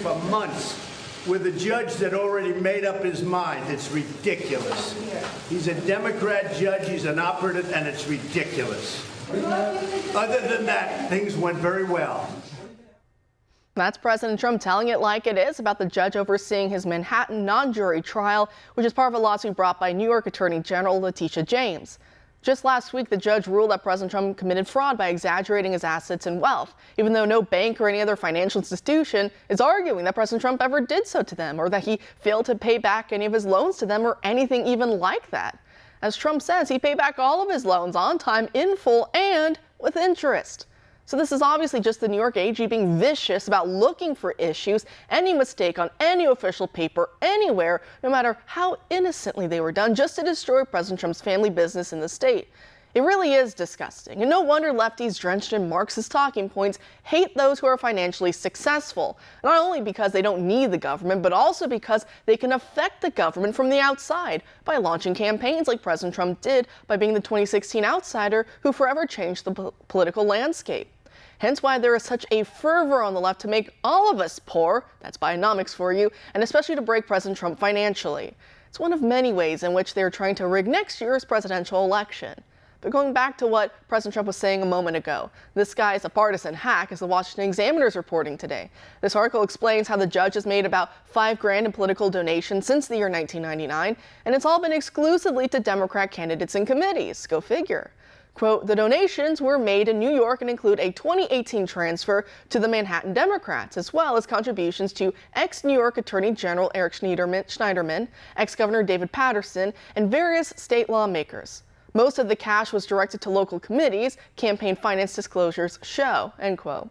for months with a judge that already made up his mind. It's ridiculous. He's a Democrat judge, he's an operative, and it's ridiculous. Other than that, things went very well. That's President Trump telling it like it is about the judge overseeing his Manhattan non-jury trial, which is part of a lawsuit brought by New York Attorney General Letitia James. Just last week, the judge ruled that President Trump committed fraud by exaggerating his assets and wealth, even though no bank or any other financial institution is arguing that President Trump ever did so to them, or that he failed to pay back any of his loans to them, or anything even like that. As Trump says, he paid back all of his loans on time, in full, and with interest. So this is obviously just the New York AG being vicious about looking for issues, any mistake on any official paper anywhere, no matter how innocently they were done, just to destroy President Trump's family business in the state. It really is disgusting, and no wonder lefties drenched in Marxist talking points hate those who are financially successful, not only because they don't need the government, but also because they can affect the government from the outside by launching campaigns like President Trump did by being the 2016 outsider who forever changed the political landscape. Hence why there is such a fervor on the left to make all of us poor, that's Bionomics for you, and especially to break President Trump financially. It's one of many ways in which they're trying to rig next year's presidential election. But going back to what President Trump was saying a moment ago, this guy is a partisan hack, as the Washington Examiner is reporting today. This article explains how the judge has made about $5,000 in political donations since the year 1999, and it's all been exclusively to Democrat candidates and committees. Go figure. Quote, the donations were made in New York and include a 2018 transfer to the Manhattan Democrats, as well as contributions to ex-New York Attorney General Eric Schneiderman, ex-Governor David Paterson, and various state lawmakers. Most of the cash was directed to local committees, campaign finance disclosures show, end quote.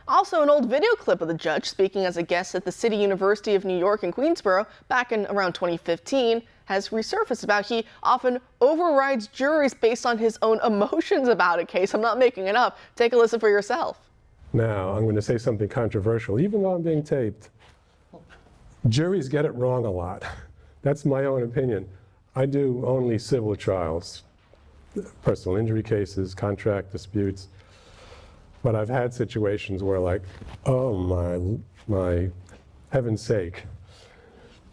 Also, an old video clip of the judge speaking as a guest at the City University of New York in Queensboro back in around 2015 has resurfaced about he often overrides juries based on his own emotions about a case. I'm not making it up. Take a listen for yourself. Now, I'm going to say something controversial, even though I'm being taped. Juries get it wrong a lot. That's my own opinion. I do only civil trials, personal injury cases, contract disputes. But I've had situations where, like, oh my heaven's sake,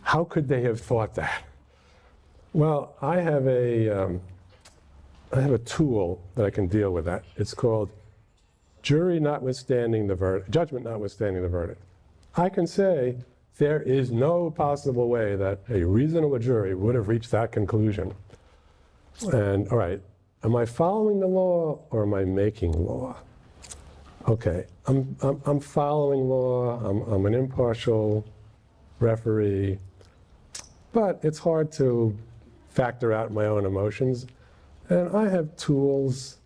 how could they have thought that? Well, I have a tool that I can deal with that. It's called judgment notwithstanding the verdict. I can say there is no possible way that a reasonable jury would have reached that conclusion. And all right, am I following the law or am I making law? Okay, I'm following law. I'm an impartial referee, but it's hard to factor out my own emotions, and I have tools.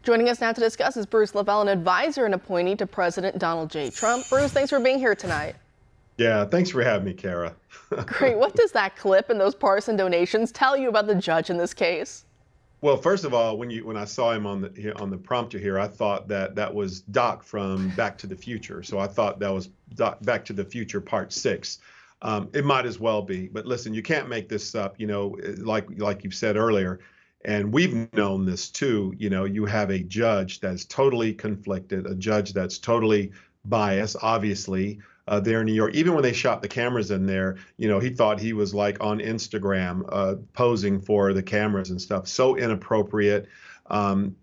Joining us now to discuss is Bruce Lavelle, an advisor and appointee to President Donald J. Trump. Bruce, thanks for being here tonight. Yeah, thanks for having me, Kara. Great. What does that clip and those partisan donations tell you about the judge in this case? Well, first of all, when I saw him on the prompter here, I thought that was Doc from Back to the Future. So I thought that was Back to the Future Part 6. It might as well be. But listen, you can't make this up. You know, like you've said earlier, and we've known this too. You know, you have a judge that's totally conflicted, a judge that's totally biased, obviously. There in New York, even when they shot the cameras in there, you know, he thought he was like on Instagram posing for the cameras and stuff. So inappropriate,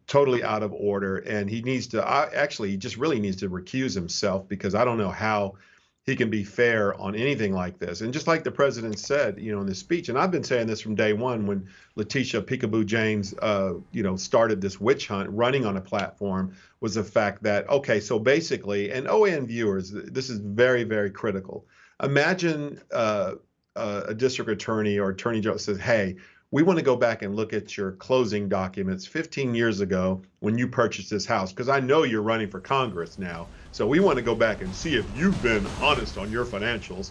totally out of order. And he needs to actually, he just really needs to recuse himself, because I don't know how he can be fair on anything like this. And just like the president said, you know, in his speech, and I've been saying this from day one when Letitia Peekaboo James, you know, started this witch hunt running on a platform, was the fact that, okay, so basically, and OAN viewers, this is very, very critical. Imagine a district attorney or attorney general says, hey, we want to go back and look at your closing documents 15 years ago when you purchased this house, because I know you're running for Congress now. So we want to go back and see if you've been honest on your financials.